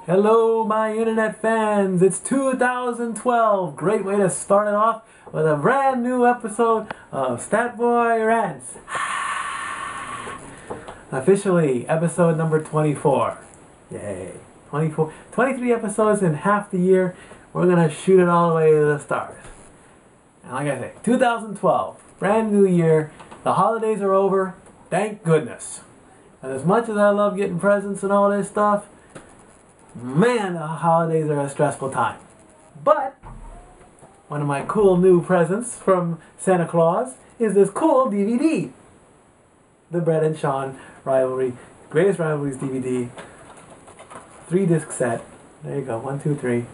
Hello, my internet fans. It's 2012. Great way to start it off with a brand new episode of Stat Boy Rants. Officially, episode number 24. Yay. 24, 23 episodes in half the year. We're going to shoot it all the way to the stars. And like I say, 2012. Brand new year. The holidays are over. Thank goodness. And as much as I love getting presents and all this stuff, man, the holidays are a stressful time. But one of my cool new presents from Santa Claus is this cool DVD. The Brett and Sean Rivalry, Greatest Rivalries DVD. 3-disc set. There you go. 1, 2, 3.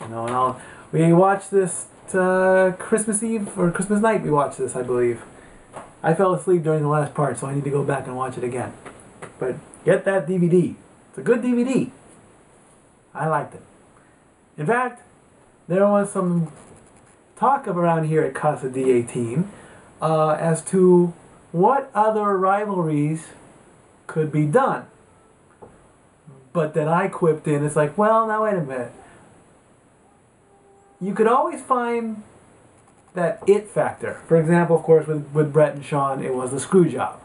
You know, and we watched this Christmas Eve or Christmas night. We watched this, I believe. I fell asleep during the last part, so I need to go back and watch it again. But get that DVD. It's a good DVD. I liked it. In fact, there was some talk around here at Casa D18 as to what other rivalries could be done. But then I quipped in, it's like, well, now wait a minute. You could always find that it factor. For example, of course, with Brett and Sean, it was the screw job.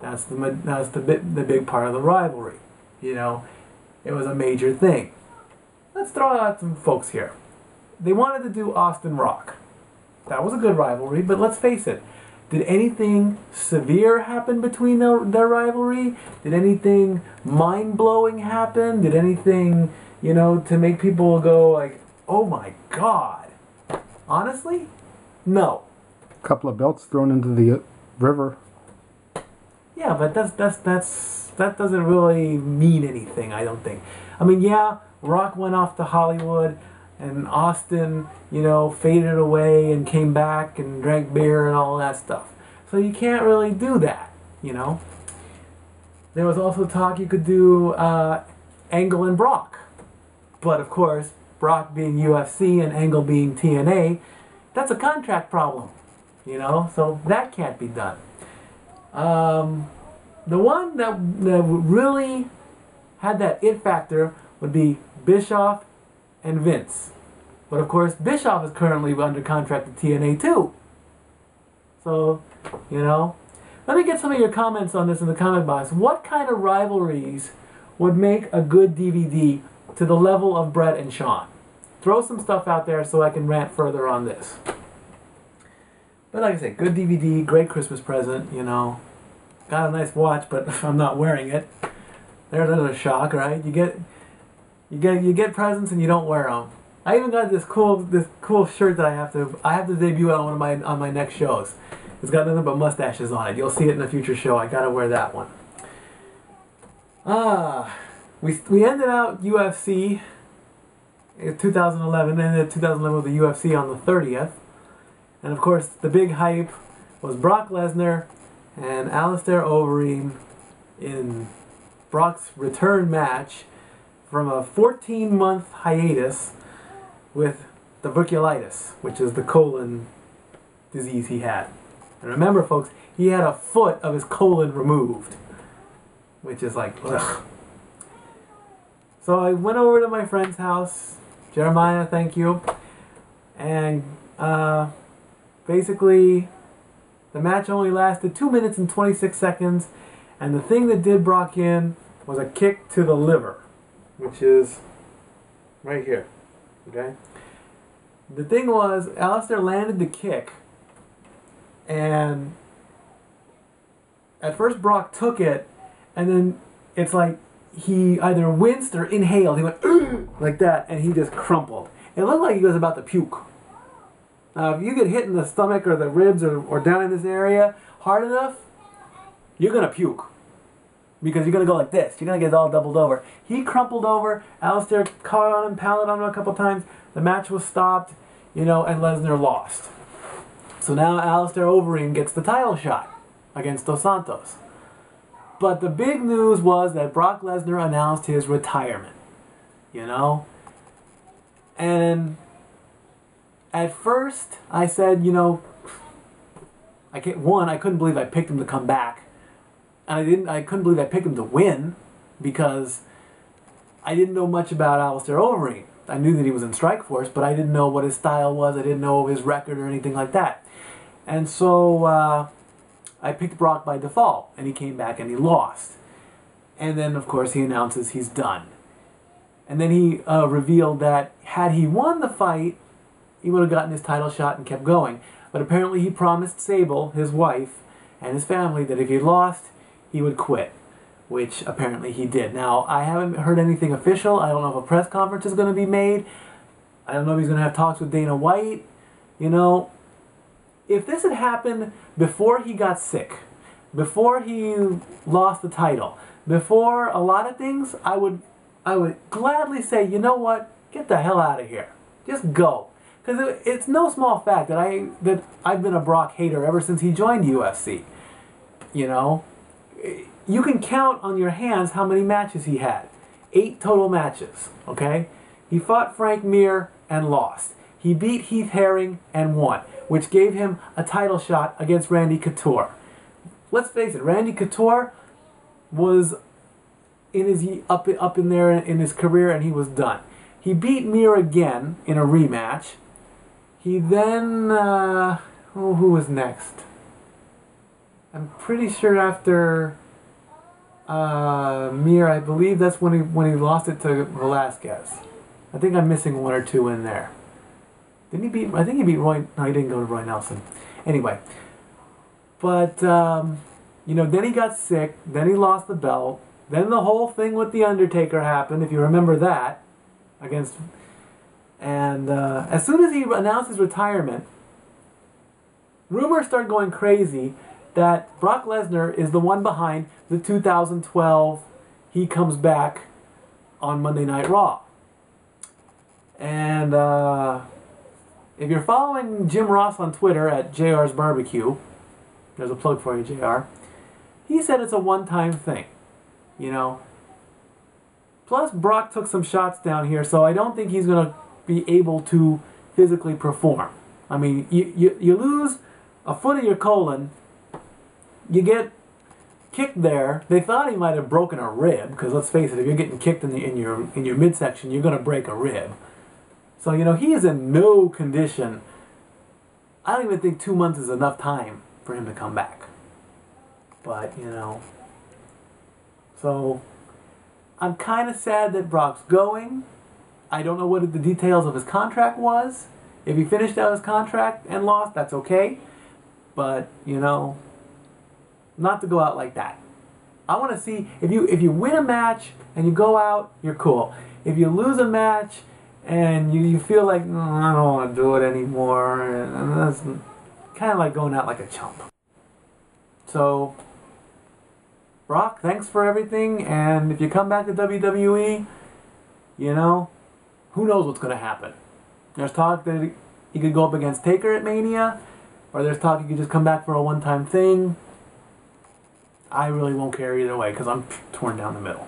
That's the big part of the rivalry. You know, it was a major thing. Let's throw out some folks here. They wanted to do Austin Rock. That was a good rivalry, but let's face it. Did anything severe happen between their rivalry? Did anything mind-blowing happen? Did anything, you know, to make people go like, oh my God? Honestly? No. A couple of belts thrown into the river. Yeah, but that doesn't really mean anything, I don't think. I mean, yeah, Rock went off to Hollywood, and Austin, you know, faded away and came back and drank beer and all that stuff. So you can't really do that, you know. There was also talk you could do Angle and Brock. But of course, Brock being UFC and Angle being TNA, that's a contract problem, you know, so that can't be done. The one that really had that it factor would be Bischoff and Vince. But of course, Bischoff is currently under contract to TNA too. So, you know, let me get some of your comments on this in the comment box. What kind of rivalries would make a good DVD to the level of Brett and Sean? Throw some stuff out there so I can rant further on this. But like I said, good DVD, great Christmas present, you know. Got a nice watch, but I'm not wearing it. There's another shock, right? You get presents and you don't wear them. I even got this cool shirt that I have to debut on my next shows. It's got nothing but mustaches on it. You'll see it in a future show. I gotta wear that one. We ended out UFC in 2011. Ended 2011 with the UFC on the 30th, and of course the big hype was Brock Lesnar and Alistair Overeem in Brock's return match from a 14-month hiatus with tuberculitis, which is the colon disease he had. And remember, folks, he had a foot of his colon removed, which is like, ugh. So I went over to my friend's house, Jeremiah, thank you, and basically the match only lasted 2 minutes and 26 seconds, and the thing that did Brock in was a kick to the liver, which is right here, okay? The thing was, Alistair landed the kick, and at first Brock took it, and then it's like he either winced or inhaled. He went, ugh, like that, and he just crumpled. It looked like he was about to puke. Now, if you get hit in the stomach or the ribs or down in this area hard enough, you're going to puke. Because you're going to go like this. You're going to get all doubled over. He crumpled over. Alistair caught on him, pounded on him a couple times. The match was stopped, you know, and Lesnar lost. So now Alistair Overeem gets the title shot against Dos Santos. But the big news was that Brock Lesnar announced his retirement. You know? And at first, I said, you know, I couldn't believe I picked him to come back. And I couldn't believe I picked him to win, because I didn't know much about Alistair Overeem. I knew that he was in Strikeforce, but I didn't know what his style was. I didn't know his record or anything like that. And so I picked Brock by default, and he came back and he lost. And then, of course, he announces he's done. And then he revealed that had he won the fight, he would have gotten his title shot and kept going. But apparently he promised Sable, his wife, and his family that if he lost, he would quit, which apparently he did. Now, I haven't heard anything official. I don't know if a press conference is going to be made. I don't know if he's going to have talks with Dana White. You know, if this had happened before he got sick, before he lost the title, before a lot of things, I would gladly say, you know what, get the hell out of here. Just go. Because it's no small fact that I've been a Brock hater ever since he joined UFC. You know, you can count on your hands how many matches he had. 8 total matches, okay? He fought Frank Mir and lost. He beat Heath Herring and won, which gave him a title shot against Randy Couture. Let's face it, Randy Couture was in his up in there in his career, and he was done. He beat Mir again in a rematch. He then who was next? I'm pretty sure after Mir, I believe that's when he lost it to Velasquez. I think I'm missing 1 or 2 in there. Didn't he beat? I think he beat Roy. No, he didn't go to Roy Nelson. Anyway, but you know, then he got sick. Then he lost the belt. Then the whole thing with the Undertaker happened, if you remember that, against. And as soon as he announced his retirement, rumors started going crazy that Brock Lesnar is the one behind the 2012 he comes back on Monday Night Raw. And if you're following Jim Ross on Twitter at JR's Barbecue, there's a plug for you, JR, he said it's a one-time thing, you know. Plus, Brock took some shots down here, so I don't think he's going to be able to physically perform. I mean, you lose a foot of your colon, you get kicked there. They thought he might have broken a rib, because let's face it, if you're getting kicked in your midsection, you're going to break a rib. So, you know, he is in no condition. I don't even think 2 months is enough time for him to come back. But, you know, so I'm kind of sad that Brock's going. I don't know what the details of his contract was. If he finished out his contract and lost, that's okay. But, you know, not to go out like that. I want to see, if you win a match and you go out, you're cool. If you lose a match and you feel like, I don't want to do it anymore, and that's kind of like going out like a chump. So, Brock, thanks for everything, and if you come back to WWE, you know, who knows what's going to happen. There's talk that he could go up against Taker at Mania, or there's talk he could just come back for a one-time thing. I really won't care either way, because I'm torn down the middle.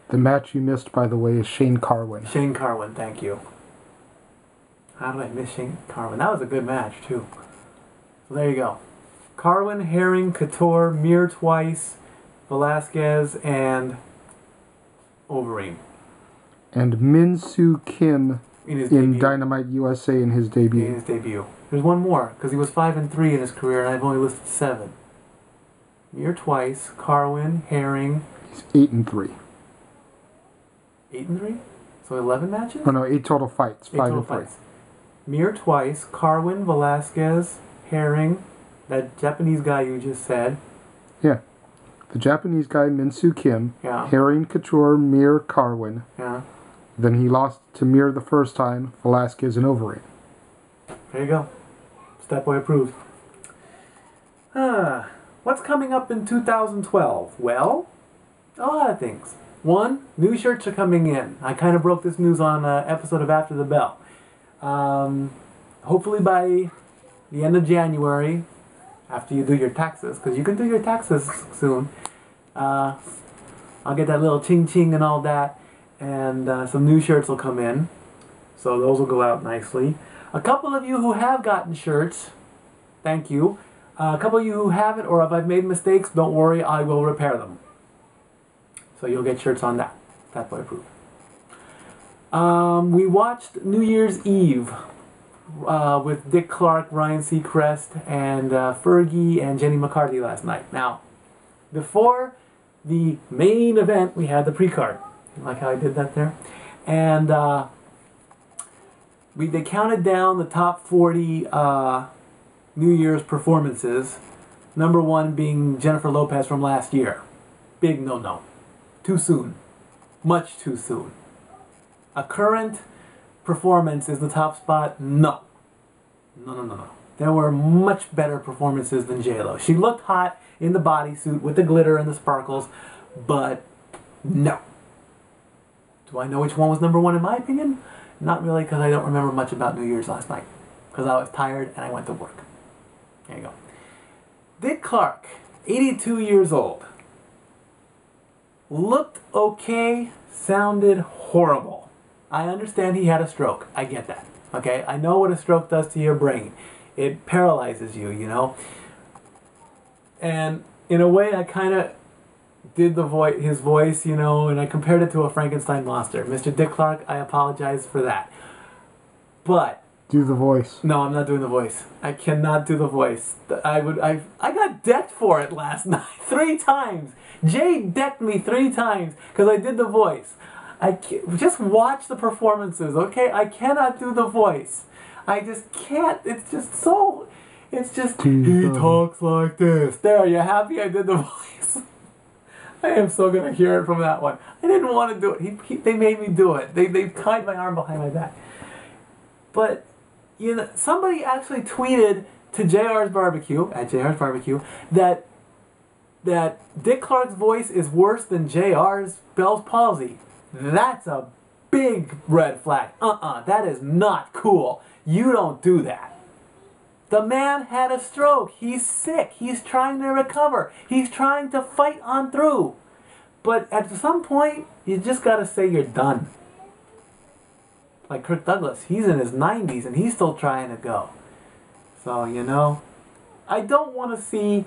The match you missed, by the way, is Shane Carwin. Shane Carwin, thank you. How did I miss Shane Carwin? That was a good match, too. So there you go. Carwin, Herring, Couture, Mir twice, Velasquez, and Overeem. And Min Soo Kim in Dynamite USA in his debut. In his debut. There's one more, because he was 5-3 in his career, and I've only listed 7. Mir twice, Carwin, Herring. He's 8-3. 8-3? So 11 matches? Oh no, 8 total fights. 8 total 5-3. fights. Mir twice, Carwin, Velasquez, Herring, that Japanese guy you just said. Yeah. The Japanese guy, Min Soo Kim. Yeah. Herring, Couture, Mir, Carwin. Yeah. Then he lost to Mir the first time, Velasquez and Overeem. There you go. Step Boy approved. What's coming up in 2012? Well, a lot of things. One, new shirts are coming in. I kind of broke this news on an episode of After the Bell. Hopefully by the end of January, after you do your taxes, because you can do your taxes soon, I'll get that little ching-ching and all that, and some new shirts will come in. So those will go out nicely. A couple of you who have gotten shirts, thank you. A couple of you who haven't, or if I've made mistakes, don't worry, I will repair them. So you'll get shirts on that. That boy approved. We watched New Year's Eve with Dick Clark, Ryan Seacrest, and Fergie and Jenny McCarthy last night. Now, before the main event, we had the pre-card. Like how I did that there? And they counted down the top 40 New Year's performances. Number one being Jennifer Lopez from last year. Big no-no. Too soon. Much too soon. A current performance is the top spot? No. No. There were much better performances than J-Lo. She looked hot in the bodysuit with the glitter and the sparkles, but no. Do I know which one was number one in my opinion? Not really, because I don't remember much about New Year's last night. Because I was tired and I went to work. There you go. Dick Clark, 82 years old. Looked okay, sounded horrible. I understand he had a stroke. I get that. Okay? I know what a stroke does to your brain. It paralyzes you, you know? And in a way, I kind of did his voice, you know, and I compared it to a Frankenstein monster. Mr. Dick Clark, I apologize for that. But do the voice. No, I'm not doing the voice. I cannot do the voice. I got decked for it last night 3 times. Jay decked me 3 times because I did the voice. Just watch the performances, okay? I cannot do the voice. I just can't. It's just so. It's just he talks like this. There, are you happy I did the voice? I am so gonna hear it from that one. I didn't want to do it. They made me do it. They tied my arm behind my back. But you know, somebody actually tweeted to JR's Barbecue, at JR's Barbecue, that Dick Clark's voice is worse than JR's Bell's palsy. That's a big red flag. That is not cool. You don't do that. The man had a stroke. He's sick. He's trying to recover. He's trying to fight on through. But at some point, you just gotta say you're done. Like Kirk Douglas, he's in his 90s and he's still trying to go. So, you know, I don't want to see...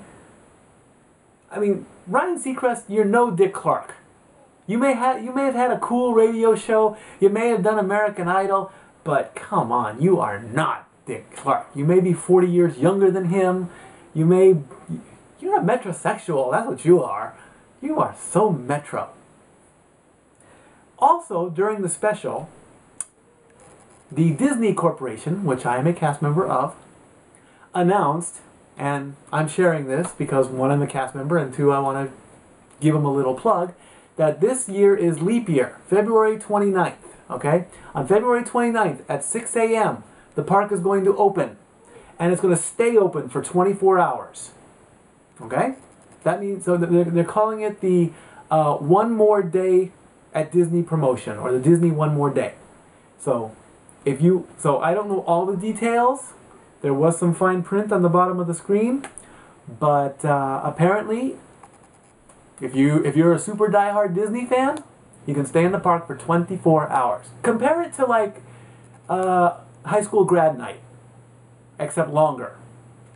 I mean, Ryan Seacrest, you're no Dick Clark. You may have had a cool radio show, you may have done American Idol, but come on, you are not Dick Clark. You may be 40 years younger than him. You're a metrosexual, that's what you are. You are so metro. Also, during the special, the Disney Corporation, which I am a cast member of, announced, and I'm sharing this because 1, I'm a cast member, and 2, I want to give them a little plug, that this year is leap year, February 29th, okay? On February 29th at 6 a.m., the park is going to open, and it's going to stay open for 24 hours, okay? That means, so they're calling it the One More Day at Disney promotion, or the Disney One More Day. So I don't know all the details. There was some fine print on the bottom of the screen, but apparently, if you're a super diehard Disney fan, you can stay in the park for 24 hours. Compare it to like high school grad night, except longer,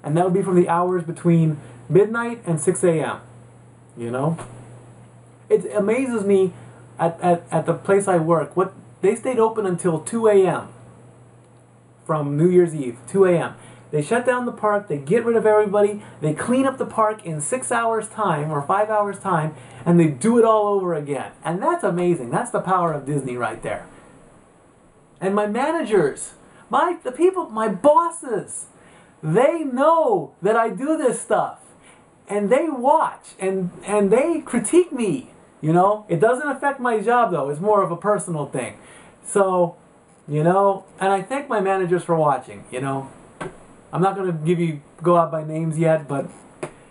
and that would be from the hours between midnight and 6 a.m. You know, it amazes me at the place I work. They stayed open until 2 a.m. from New Year's Eve, 2 a.m. They shut down the park, they get rid of everybody, they clean up the park in 6 hours time or 5 hours time, and they do it all over again. And that's amazing. That's the power of Disney right there. And my managers, my bosses, they know that I do this stuff. And they watch and they critique me. You know, it doesn't affect my job though, it's more of a personal thing. So, you know, and I thank my managers for watching, you know. I'm not going to go out by names yet, but...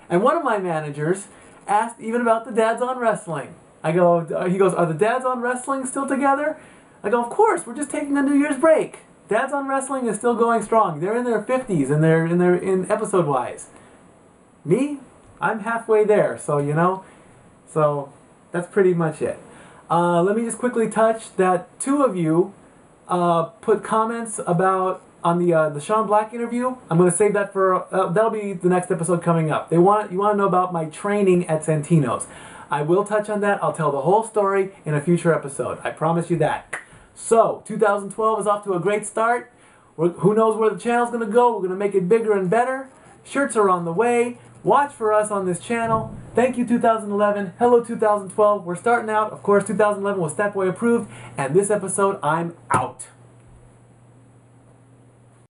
And one of my managers asked even about the Dads on Wrestling. He goes, are the Dads on Wrestling still together? I go, of course, we're just taking a New Year's break. Dads on Wrestling is still going strong. They're in their 50s and they're in episode-wise. Me? I'm halfway there, so, you know. So, that's pretty much it. Let me just quickly touch that 2 of you put comments about... on the Sean Black interview. I'm going to save that for, that'll be the next episode coming up. You want to know about my training at Santino's. I will touch on that. I'll tell the whole story in a future episode. I promise you that. So, 2012 is off to a great start. Who knows where the channel's going to go? We're going to make it bigger and better. Shirts are on the way. Watch for us on this channel. Thank you, 2011. Hello, 2012. We're starting out. Of course, 2011 was Stepway approved. And this episode, I'm out.